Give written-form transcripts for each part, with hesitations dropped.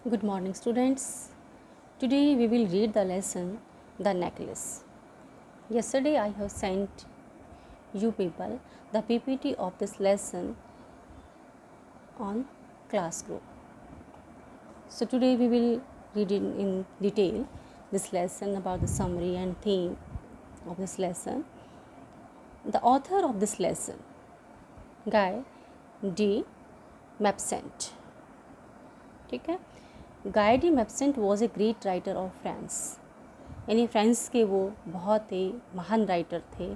Good morning, students. Today we will read the lesson The Necklace. Yesterday I have sent you people the PPT of this lesson on class group. So today we will read in detail this lesson about the summary and theme of this lesson. The author of this lesson, Guy D. Mabsent. ठीक है, Guy de Maupassant was a great writer of France, यानी France के वो बहुत ही महान writer थे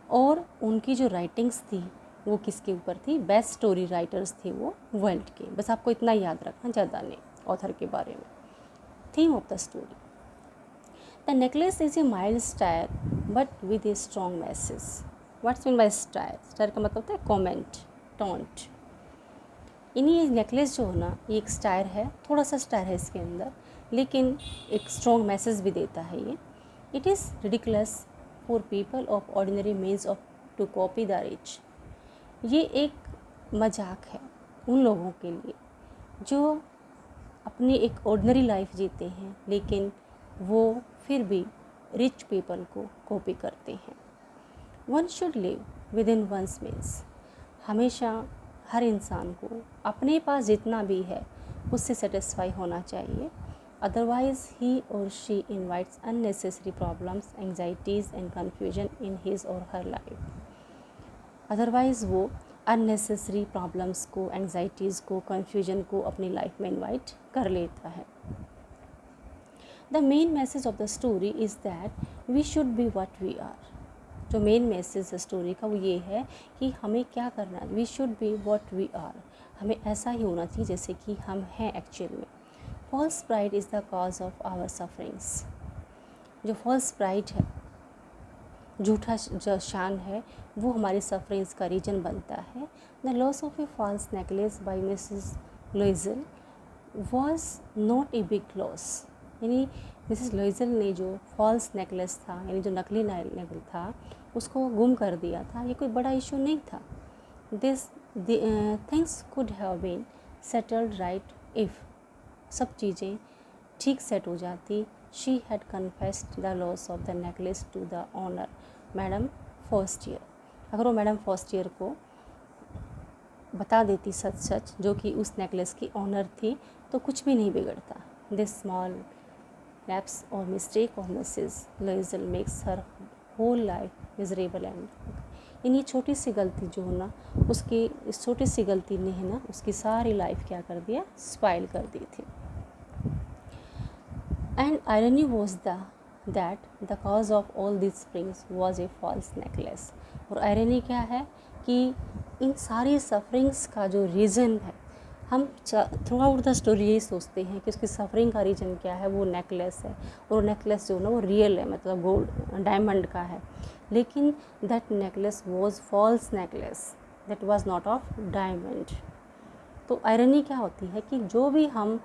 और उनकी जो राइटिंग्स थी वो किसके ऊपर थी? बेस्ट स्टोरी राइटर्स थे वो वर्ल्ड के। बस आपको इतना याद रखना, ज़्यादा नहीं ऑथर के बारे में। Theme of the story, the necklace is a mild stair but with a strong message. What's mean by stair? Stair का मतलब होता है कॉमेंट, टॉन्ट। इन्हीं नेकलेस जो है ना, ये एक स्टायर है, थोड़ा सा स्टायर है इसके अंदर, लेकिन एक स्ट्रॉन्ग मैसेज भी देता है ये। It is ridiculous for people of ordinary means of to copy the rich. ये एक मजाक है उन लोगों के लिए जो अपनी एक ऑर्डिनरी लाइफ जीते हैं, लेकिन वो फिर भी रिच पीपल को कॉपी करते हैं। One should live with in one's means. हमेशा हर इंसान को अपने पास जितना भी है उससे सेटिस्फाई होना चाहिए। Otherwise he or she invites unnecessary problems, anxieties and confusion in his or her life. Otherwise वो अननेसेसरी प्रॉब्लम्स को, एंग्जाइटीज़ को, कन्फ्यूजन को अपनी लाइफ में इन्वाइट कर लेता है। The main message of the story is that we should be what we are. जो मेन मैसेज स्टोरी का वो ये है कि हमें क्या करना है। We should be what we are, हमें ऐसा ही होना चाहिए जैसे कि हम हैं एक्चुअल में। False pride is the cause of our sufferings. जो फॉल्स प्राइड है, झूठा जो शान है, वो हमारी सफरिंग्स का रीजन बनता है। The loss of a false necklace by Mrs Loisel was not a big loss. यानी मिसेस लोइजल ने जो फॉल्स नेकलेस था, यानी जो नकली नेकलेस था, उसको गुम कर दिया था, ये कोई बड़ा इशू नहीं था। This things could have been settled right if, सब चीज़ें ठीक सेट हो जाती। She had confessed the loss of the necklace to the owner madam Forestier. अगर वो मैडम फॉस्टियर को बता देती सच सच, जो कि उस नेकलेस की ऑनर थी, तो कुछ भी नहीं बिगड़ता। दिस स्मॉल लैप्स और mistake of Mrs Loisel makes her whole life miserable end. इन ये छोटी सी गलती जो है ना, उसकी इस छोटी सी गलती ने है ना उसकी सारी लाइफ क्या कर दिया? स्पाइल कर दी थी। And irony was that the cause of all this springs was a false necklace. और आयरनी क्या है कि इन सारी सफरिंग्स का जो रीज़न है, हम थ्रू आउट द स्टोरी यही सोचते हैं कि उसकी सफरिंग का रीज़न क्या है? वो नेकलेस है। और नेकलेस जो ना वो रियल है, मतलब गोल्ड डायमंड का है, लेकिन that necklace was false necklace, that was not of diamond. तो आयरनी क्या होती है कि जो भी हम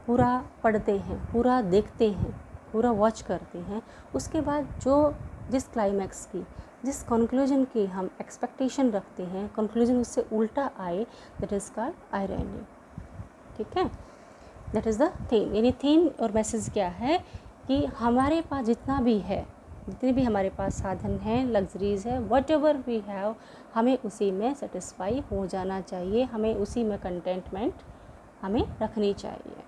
पूरा पढ़ते हैं, पूरा देखते हैं, पूरा वॉच करते हैं, उसके बाद जो जिस क्लाइमैक्स की, जिस कंक्लूजन की हम एक्सपेक्टेशन रखते हैं, कंक्लूजन उससे उल्टा आए, दैट इज़ कॉल्ड आयरनी। ठीक है, दैट इज़ द थीम। यानी थीम और मैसेज क्या है कि हमारे पास जितना भी है, जितने भी हमारे पास साधन हैं, लग्जरीज़ है, वट एवर वी हैव, हमें उसी में सेटिस्फाई हो जाना चाहिए, हमें उसी में कंटेंटमेंट हमें रखनी चाहिए।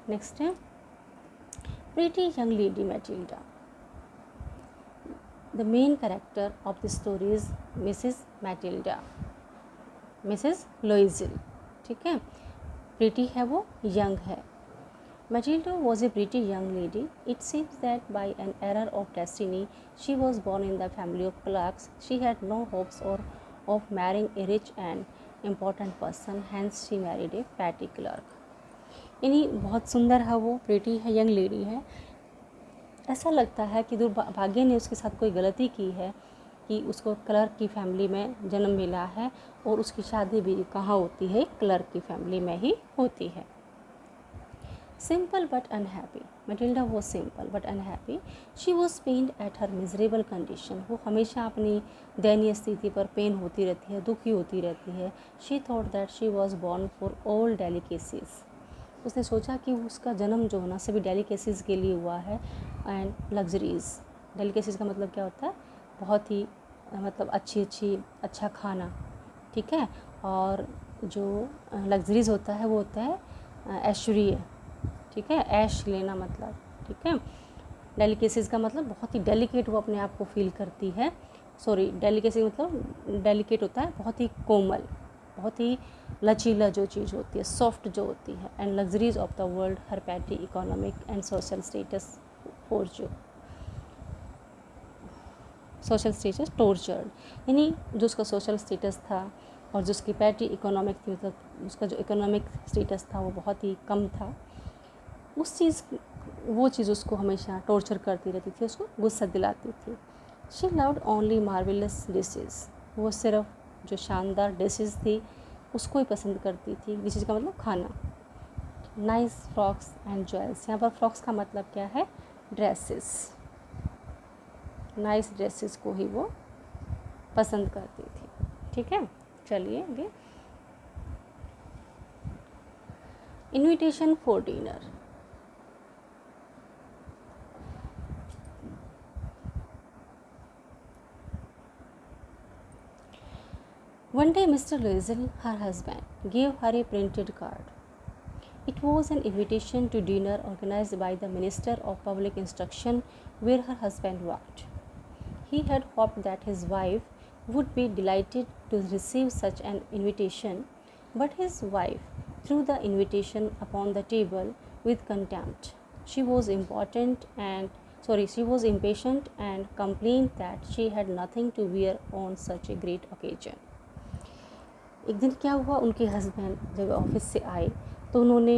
नेक्स्ट है pretty young lady Matilda. The main character of the story is Mrs Matilda, Mrs Loisel. ठीक है, प्रीटी है वो यंग है। Matilda was a pretty young lady. It seems that by an error of destiny, she was born in the family of clerks. She had no hopes of marrying a rich and important person. Hence, she married a petty clerk. यानी बहुत सुंदर है वो, pretty है, young lady है। ऐसा लगता है कि दुर्भाग्य ने उसके साथ कोई गलती की है कि उसको क्लर्क की फैमिली में जन्म मिला है, और उसकी शादी भी कहाँ होती है? क्लर्क की फैमिली में ही होती है। Simple but unhappy. Matilda was simple but unhappy. She was pained at her miserable condition. वो हमेशा अपनी दयनीय स्थिति पर पेन होती रहती है, दुखी होती रहती है। She thought that she was born for all delicacies. उसने सोचा कि उसका जन्म जो होना सभी डेलिकेसीज़ के लिए हुआ है एंड लग्जरीज़। डेलिकेसीज़ का मतलब क्या होता है, बहुत ही मतलब अच्छा खाना, ठीक है। और जो लग्जरीज़ होता है वो होता है ऐश्वर्य, ठीक है, ऐश लेना मतलब, ठीक है। डेलिकेसीज़ का मतलब बहुत ही डेलिकेट वो अपने आप को फील करती है, सॉरी डेलिकेसी मतलब डेलिकेट होता है बहुत ही कोमल, बहुत ही लचीला जो चीज़ होती है, सॉफ्ट जो होती है। And luxuries of the world her petty economic and social status tortured, यानी जो उसका सोशल स्टेटस था और जो उसकी पैटी इकोनॉमिक थी, मतलब उसका जो इकोनॉमिक स्टेटस था वो बहुत ही कम था, वो चीज़ उसको हमेशा टॉर्चर करती रहती थी, उसको गुस्सा दिलाती थी। She loved only marvellous dishes, वो सिर्फ जो शानदार डिशेज़ थी उसको ही पसंद करती थी। डिशेज़ का मतलब खाना। नाइस फ्रॉक्स एंड ज्वेल्स, यहाँ पर फ्रॉक्स का मतलब क्या है, ड्रेसेस। नाइस ड्रेसेस को ही वो पसंद करती थी, ठीक है। चलिए आगे, invitation for dinner. One day Mr. Loisel, her husband, gave her a printed card. It was an invitation to dinner organized by the Minister of Public Instruction where her husband worked. He had hoped that his wife would be delighted to receive such an invitation, but his wife threw the invitation upon the table with contempt. She was impatient and complained that she had nothing to wear on such a great occasion. एक दिन क्या हुआ, उनके husband जब office से आए तो उन्होंने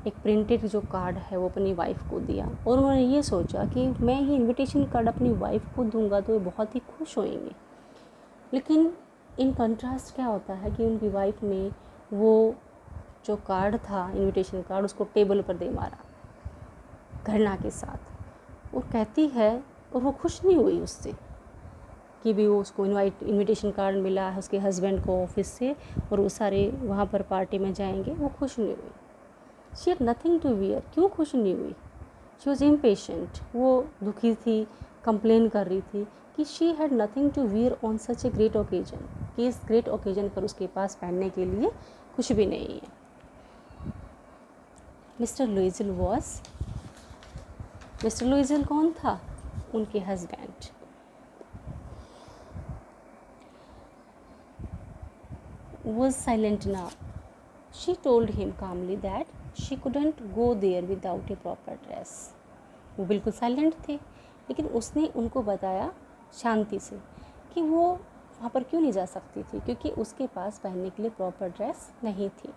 एक प्रिंटेड जो कार्ड है वो अपनी वाइफ को दिया, और उन्होंने ये सोचा कि मैं ये इनविटेशन कार्ड अपनी वाइफ को दूंगा तो वो बहुत ही खुश होंगे। लेकिन इन कंट्रास्ट क्या होता है कि उनकी वाइफ ने वो जो कार्ड था, इनविटेशन कार्ड, उसको टेबल पर दे मारा घृणा के साथ, और कहती है, और वो खुश नहीं हुई उससे कि भी वो उसको इनविटेशन कार्ड मिला है उसके हस्बैंड को ऑफिस से और वो सारे वहाँ पर पार्टी में जाएंगे, वो खुश नहीं हुई। She had nothing to wear, क्यों खुश नहीं हुई? शी वॉज इम्पेशेंट, वो दुखी थी, कंप्लेन कर रही थी कि she had nothing to wear on such a great occasion, कि इस ग्रेट ओकेजन पर उसके पास पहनने के लिए कुछ भी नहीं है। मिस्टर लुइजल कौन था? उनके husband. Was silent now. She told him calmly that she couldn't go there without a proper dress. वो बिल्कुल साइलेंट थे, लेकिन उसने उनको बताया शांति से कि वो वहाँ पर क्यों नहीं जा सकती थी, क्योंकि उसके पास पहनने के लिए प्रॉपर ड्रेस नहीं थी।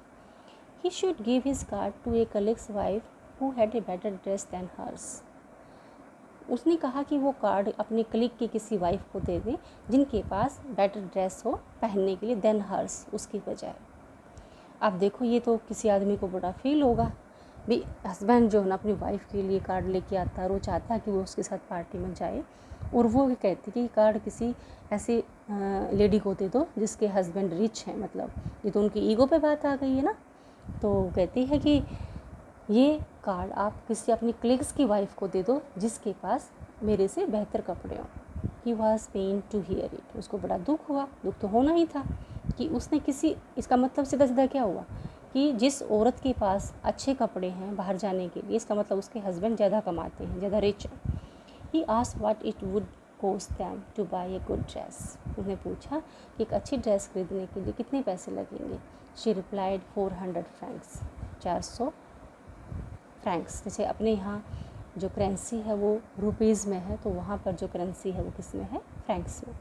He should give his card to a colleague's wife who had a better dress than hers. उसने कहा कि वो कार्ड अपने कलीग की किसी वाइफ को दे दें जिनके पास बेटर ड्रेस हो पहनने के लिए देन हर्स, उसकी बजाय। अब देखो, ये तो किसी आदमी को बड़ा फील होगा भी, हस्बैंड जो है ना अपनी वाइफ के लिए कार्ड लेके आता है और वो चाहता है कि वो उसके साथ पार्टी में जाए, और वो कहती कि कार्ड किसी ऐसी लेडी को दे दो जिसके हस्बैंड रिच हैं, मतलब ये तो उनकी ईगो पे बात आ गई है ना। तो कहती है कि ये कार्ड आप किसी अपनी कलीग्स की वाइफ को दे दो जिसके पास मेरे से बेहतर कपड़े हों। He was pain to hear it, उसको बड़ा दुख हुआ, दुख तो होना ही था कि उसने इसका मतलब सीधा सीधा क्या हुआ कि जिस औरत के पास अच्छे कपड़े हैं बाहर जाने के लिए, इसका मतलब उसके हस्बैंड ज़्यादा कमाते हैं, ज़्यादा रिच हैं। He asked what it would cost them to buy a good dress, उसने पूछा कि एक अच्छी ड्रेस खरीदने के लिए कितने पैसे लगेंगे। She replied 400 Franks, 400 Franks. जैसे अपने यहाँ जो करेंसी है वो रुपीज़ में है, तो वहाँ पर जो करेंसी है वो किस में है, फ्रैंक्स में।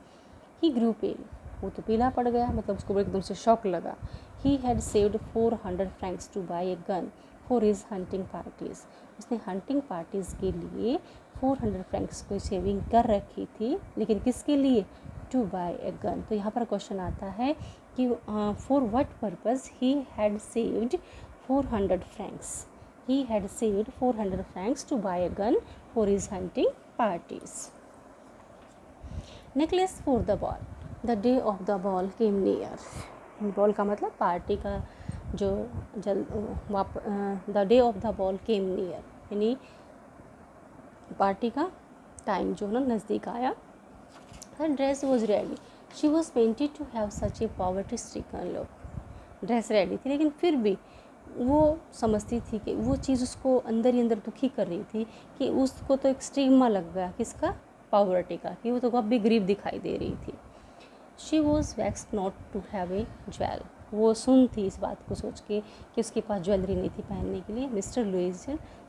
ही ग्रू पेल, वो तो पीला पड़ गया, मतलब उसको एकदम से शॉक लगा। He had saved 400 francs to buy a gun for his hunting parties, उसने हंटिंग पार्टीज़ के लिए 400 फ्रैंक्स को सेविंग कर रखी थी, लेकिन किसके लिए, टू बाय ए गन। तो यहाँ पर क्वेश्चन आता है कि for what purpose he had saved 400 Franks. He had saved 400 francs to buy a gun for his hunting parties. Necklace for the ball. The day of the ball came near. Ball का मतलब party का जो the day of the ball came near, यानी party का time जो है ना नज़दीक आया। Her dress was ready, she was painted to have such a poverty stricken look. Dress ready थी लेकिन फिर भी वो समझती थी कि वो चीज़ उसको अंदर ही अंदर दुखी कर रही थी कि उसको तो एक स्टिग्मा लग गया किसका, पॉवर्टी का, कि वो तो अब भी गरीब दिखाई दे रही थी। She was vexed not to have a jewel, वो सुन थी इस बात को सोच के कि उसके पास ज्वेलरी नहीं थी पहनने के लिए। Mister Louis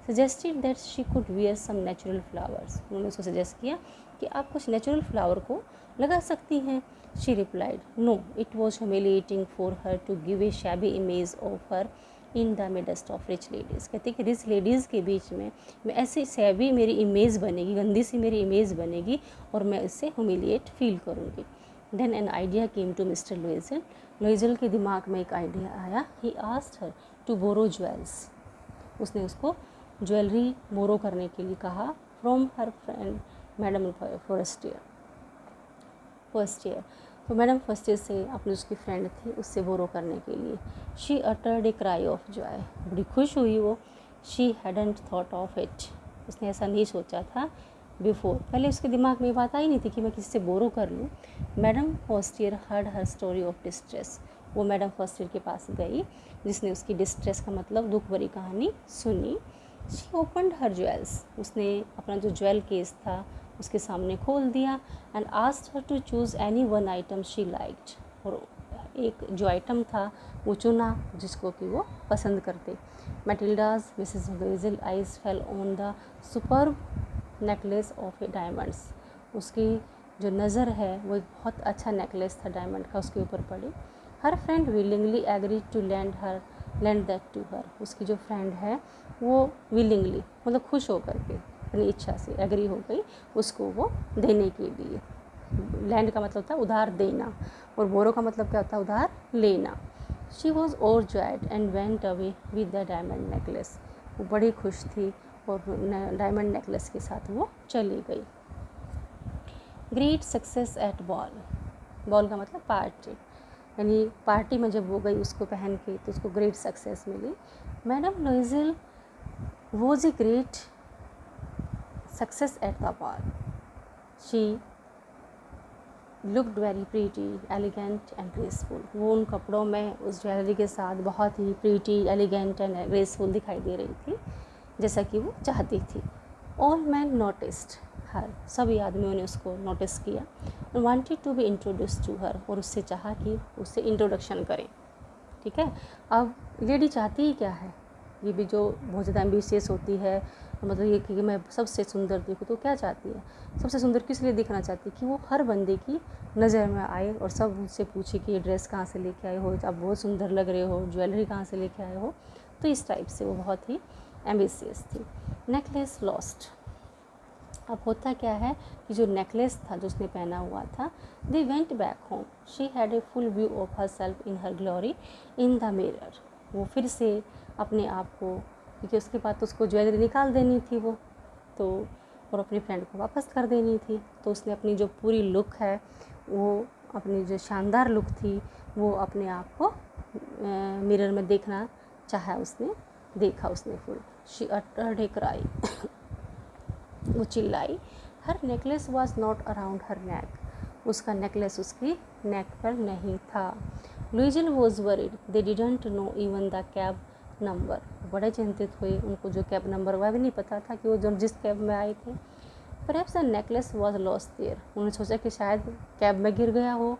suggested that she could wear some natural flowers, उन्होंने उसको सजेस्ट किया कि आप कुछ नेचुरल फ्लावर को लगा सकती हैं। She replied no, it was humiliating for her to give a shabby image of her in the midst of rich ladies. कहती कि रिच लेडीज़ के बीच में मैं ऐसी शैबी मेरी इमेज बनेगी, गंदी सी मेरी इमेज बनेगी और मैं इससे ह्यूमिलिएट फील करूँगी। Then an idea came to Mr Loisel, Loisel के दिमाग में एक आइडिया आया। He asked her to borrow jewels, उसने उसको ज्वेलरी बोरो करने के लिए कहा from her friend madam first year. तो मैडम फर्स्ट ईयर से अपनी उसकी फ्रेंड थी उससे बोरो करने के लिए। She uttered a cry of Joy, बड़ी खुश हुई वो। She hadn't thought of it, उसने ऐसा नहीं सोचा था बिफोर, पहले उसके दिमाग में ये बात आई नहीं थी कि मैं किसी से बोरो कर लूँ। Madam first year heard her story of distress, वो मैडम फर्स्ट ईयर के पास गई जिसने उसकी डिस्ट्रेस का मतलब दुख भरी कहानी सुनी। शी ओपनड हर ज्वेल्स, उसने अपना जो ज्वेल केस था उसके सामने खोल दिया। And asked her to choose any one item she liked, और एक जो आइटम था वो चुना जिसको कि वो पसंद करते। Matilda's Mrs Loisel eyes fell on the superb necklace of a diamonds, उसकी जो नज़र है वो एक बहुत अच्छा नेकलेस था डायमंड का, उसके ऊपर पड़ी। Her friend willingly agree to lend that to her, उसकी जो फ्रेंड है वो विलिंगली मतलब खुश होकर के अपनी इच्छा से एग्री हो गई उसको वो देने के लिए। लैंड का मतलब था उधार देना और बोरो का मतलब क्या होता है, उधार लेना। She was overjoyed and went away with the diamond necklace, वो बड़ी खुश थी और डायमंड नेकलेस के साथ वो चली गई। Great success eight ball, ball का मतलब पार्टी, यानी पार्टी में जब वो गई उसको पहन के तो उसको ग्रेट सक्सेस मिली। Madam Loisel was a great success at the ball, she looked very pretty elegant and graceful, वो उन कपड़ों में उस ज्वेलरी के साथ बहुत ही प्रीटी एलिगेंट एंड ग्रेसफुल दिखाई दे रही थी जैसा कि वो चाहती थी। ऑल मैन नोटिस्ड हर, सभी आदमियों ने उसको नोटिस किया। Wanted to be introduce to her, और उससे चाहा कि उससे इंट्रोडक्शन करें। ठीक है, अब लेडी चाहती ही क्या है, ये भी जो बहुत ज़्यादा एम्बिशियस होती है, मतलब ये कि मैं सबसे सुंदर दिखूँ, तो क्या चाहती है, सबसे सुंदर किस लिए दिखना चाहती है कि वो हर बंदे की नज़र में आए और सब उससे पूछे कि ये ड्रेस कहाँ से लेके आए हो, आप बहुत सुंदर लग रहे हो, ज्वेलरी कहाँ से लेके आए हो। तो इस टाइप से वो बहुत ही एम्बिशियस थी। नेकलेस लॉस्ट, अब होता क्या है कि जो नेकलेस था जो उसने पहना हुआ था, they went back home, she had a full view of her self in her glory in the mirror, वो फिर से अपने आप को, क्योंकि उसके बाद तो उसको ज्वेलरी निकाल देनी थी वो तो, और अपनी फ्रेंड को वापस कर देनी थी, तो उसने अपनी जो पूरी लुक है वो, अपनी जो शानदार लुक थी वो अपने आप को मिरर में देखना चाहा, उसने देखा उसने फुल। शी अटर्ड ए क्राई, वो चिल्लाई। Her necklace was not around her neck, उसका नेकलेस उसकी नेक पर नहीं था। Loisel was worried, they didn't know even the cab number, बड़े चिंतित हुए, उनको जो कैब नंबर वह भी नहीं पता था कि वो जो जिस कैब में आए थे। Perhaps the necklace was lost their, उन्होंने सोचा कि शायद कैब में गिर गया हो।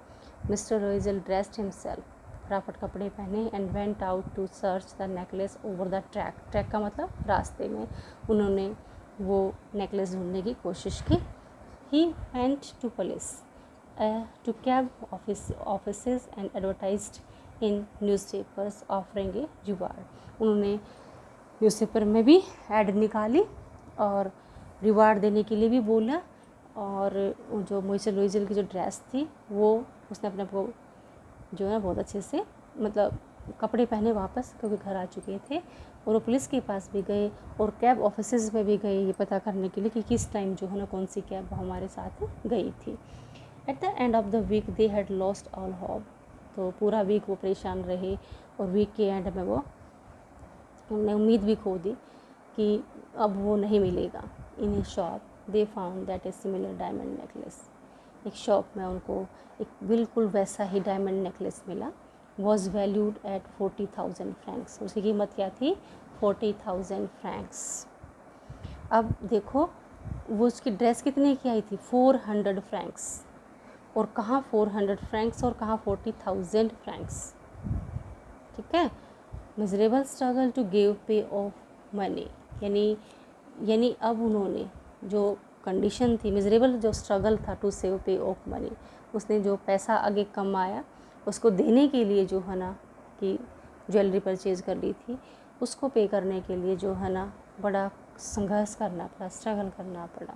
मिस्टर लुइजल ड्रेस्ड हिमसेल्फ, फटाफट कपड़े पहने and went out to search the necklace over the track, track का मतलब रास्ते में उन्होंने वो नेकलेस ढूंढने की कोशिश की। He went to police to cab offices and advertised in newspapers offering a reward, उन्होंने न्यूज़पेपर में भी ऐड निकाली और रिवार्ड देने के लिए भी बोला। और जो मिस्टर लुइजल की जो ड्रेस थी वो उसने अपने को जो है बहुत अच्छे से मतलब कपड़े पहने वापस, क्योंकि घर आ चुके थे, और वो पुलिस के पास भी गए और कैब ऑफिसेज में भी गए ये पता करने के लिए कि किस टाइम जो है ना कौन सी कैब हमारे साथ गई थी। At the end of the week they had lost all hope, तो पूरा वीक वो परेशान रहे और वीक के एंड में वो उन्होंने उम्मीद भी खो दी कि अब वो नहीं मिलेगा। In a shop they found that a similar diamond necklace. एक शॉप में उनको एक बिल्कुल वैसा ही डायमंड नेकलेस मिला। Was valued at 40,000 francs. उसकी कीमत क्या थी? 40,000 फ्रैंक्स। अब देखो वो उसकी ड्रेस कितने की आई थी? 400 फ्रैंक्स। और कहाँ 400 फ्रैंक्स और कहाँ 40,000 फ्रैंक्स। ठीक है। मिजरेबल स्ट्रगल टू गिव पे ऑफ मनी, यानी अब उन्होंने जो कंडीशन थी, मिजरेबल जो स्ट्रगल था टू सेव पे ऑफ मनी, उसने जो पैसा आगे कमाया उसको देने के लिए जो है ना कि ज्वेलरी परचेज़ कर ली थी, उसको पे करने के लिए जो है ना बड़ा संघर्ष करना पड़ा, स्ट्रगल करना पड़ा।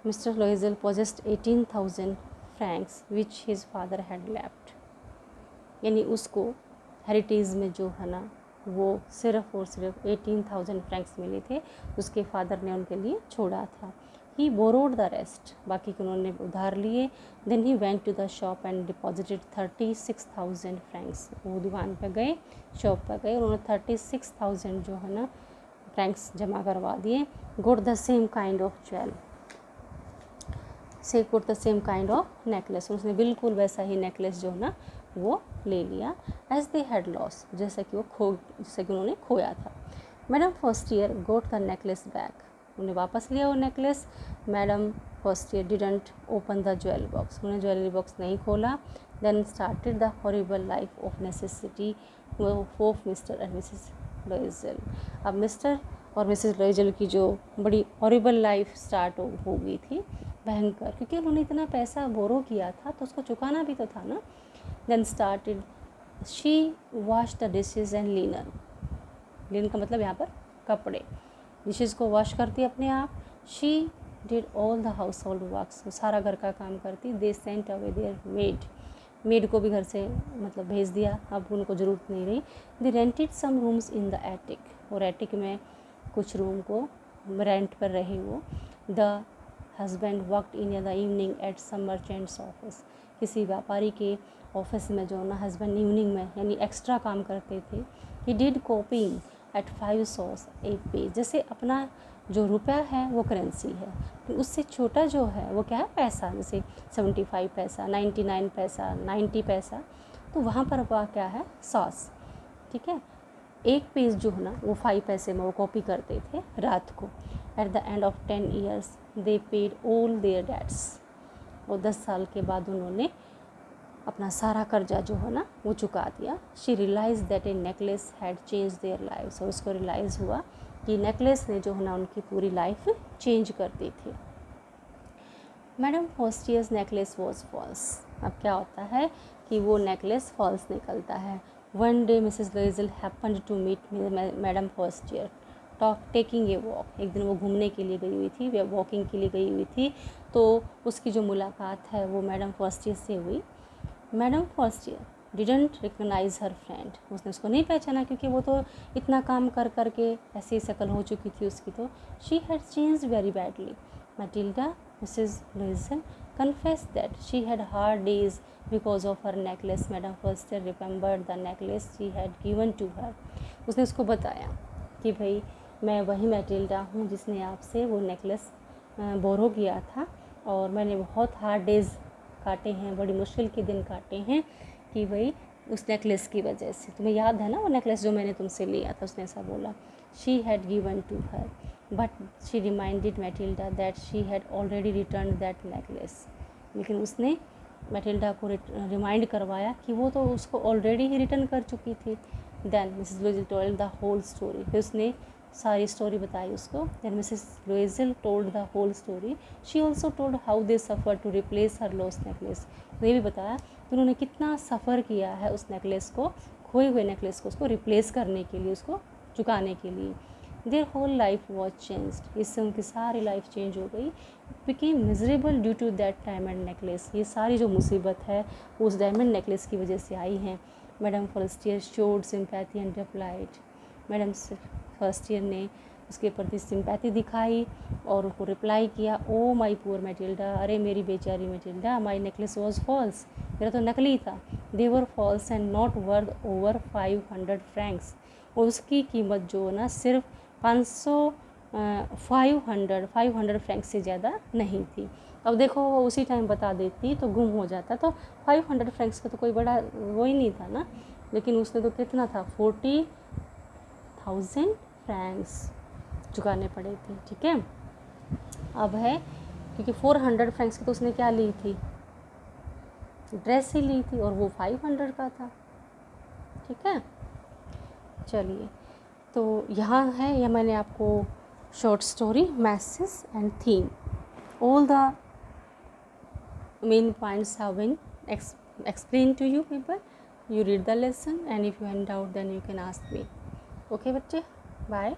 Mr Loisel possessed 18,000 francs which his father had left. यानी उसको हेरिटेज में जो है ना वो सिर्फ और सिर्फ 18,000 फ्रैंक्स मिले थे, उसके फादर ने उनके लिए छोड़ा था। ही बोरोड द रेस्ट, बाकी के उन्होंने उधार लिए। Then he went to the shop and deposited 36,000 francs. वो दुकान पर गए, शॉप पर गए, उन्होंने 36,000 जो है ना फ्रैंक्स जमा करवा दिए। Got the same kind of jewel, से got the same kind of necklace. उसने बिल्कुल वैसा ही नेकलेस जो है ना वो ले लिया। एज दे हैड लॉस, जैसा कि उन्होंने खोया था। Madam first year got the necklace back, उन्हें वापस लिया वो नेकलेस। Madam first year didn't open the jewel box, उन्होंने ज्वेलरी बॉक्स नहीं खोला। Then started the horrible life of necessity of Mr and Mrs Loisel. अब मिस्टर और मिसेस लोइजल की जो बड़ी हॉरिबल लाइफ स्टार्ट हो गई थी, भयंकर, क्योंकि उन्होंने इतना पैसा बोरो किया था तो उसको चुकाना भी तो था ना। Then started she wash the dishes and linen, linen का मतलब यहाँ पर कपड़े, डिशेज़ को वॉश करती अपने आप। She did all the household works, वो सारा घर का काम करती। They sent away their maid, maid को भी घर से मतलब भेज दिया, अब उनको ज़रूरत नहीं रही। They rented some rooms in the attic, और एटिक में कुछ रूम को रेंट पर रहे वो। The husband worked in the evening at some merchant's office, किसी व्यापारी के ऑफिस में जो ना हस्बैंड इवनिंग में यानी एक्स्ट्रा काम करते थे। He did copying at 5 sous a page, जैसे अपना जो रुपया है वो करेंसी है, तो उससे छोटा जो है वो क्या है? पैसा, जैसे 75 पैसा, 99 पैसा, 90 पैसा, तो वहाँ पर वह क्या है? सॉस। ठीक है। एक पेज जो है ना वो 5 पैसे में वो कॉपी करते थे रात को। At the end of 10 years they paid all their debts, और 10 साल के बाद उन्होंने अपना सारा कर्जा जो है ना वो चुका दिया। She realise that a necklace had change their life, और उसको रियलाइज़ हुआ कि नेकलेस ने जो है ना उनकी पूरी लाइफ चेंज कर दी थी। मैडम फॉस्टियर्स नेकलेस वॉज फॉल्स, अब क्या होता है कि वो नेकलेस फॉल्स निकलता है। One day Mrs Loisel happened to meet madam Forestier taking a walk, एक दिन वो घूमने के लिए गई हुई थी, वे वॉकिंग के लिए गई हुई थी, तो उसकी जो मुलाकात है वो मैडम फॉस्टियर से हुई। Madam first year didn't recognise her friend, उसने उसको नहीं पहचाना क्योंकि वो तो इतना काम कर करके ऐसी शक्ल हो चुकी थी उसकी। तो she had changed very badly. Matilda Mrs Loisel confessed that she had hard days because of her necklace. Madam first year remembered the necklace she had given to her, उसने उसको बताया कि भाई मैं वही मैटिल्डा हूँ जिसने आपसे वो नेकलेस बोरो किया था, और मैंने बहुत हार्ड डेज़ काटे हैं, बड़ी मुश्किल के दिन काटे हैं कि भाई उस नेकलेस की वजह से। तुम्हें याद है ना वो नेकलेस जो मैंने तुमसे लिया था? उसने ऐसा बोला। She had given to her but she reminded Matilda that she had already return that necklace, लेकिन उसने मैटिल्डा को रिमाइंड करवाया कि वो तो उसको ऑलरेडी ही रिटर्न कर चुकी थी। Then Mrs Loisel told the whole story, फिर उसने सारी स्टोरी बताई उसको। Then Mrs Loisel told the whole story. She also told how they suffer to replace her lost necklace, ये भी बताया कि उन्होंने कितना सफ़र किया है उस नेकलेस को, खोए हुए नेकलेस को, उसको रिप्लेस करने के लिए, उसको चुकाने के लिए। Their whole life was changed, इससे उनकी सारी लाइफ चेंज हो गई। Became miserable due to that diamond necklace, ये सारी जो मुसीबत है वो उस डायमंड नेकलेस की वजह से आई हैं। Madam first year showed sympathy and replied, madam first year ने उसके प्रति सिंपैथी दिखाई और उसको रिप्लाई किया, ओ माई पुअर मैटिल्डा, अरे मेरी बेचारी Matilda, my necklace was false, मेरा तो नकली था, they were false and not worth over 500 francs, और उसकी कीमत जो ना सिर्फ 500 फ्रैंक से ज़्यादा नहीं थी। अब देखो वो उसी टाइम बता देती तो गुम हो जाता, तो 500 फ्रैंक्स का तो कोई बड़ा वो ही नहीं था ना, लेकिन उसने तो कितना था 40,000 फ्रैंक्स चुकाने पड़े थे। ठीक है, अब है क्योंकि 400 फ्रैंक्स की तो उसने क्या ली थी, ड्रेस ही ली थी, और वो 500 का था। ठीक है, चलिए तो यहाँ है, यह मैंने आपको short story message and theme all the main points have been explained to you people. You read the lesson and if you have doubt then you can ask me. Okay बच्चे, bye.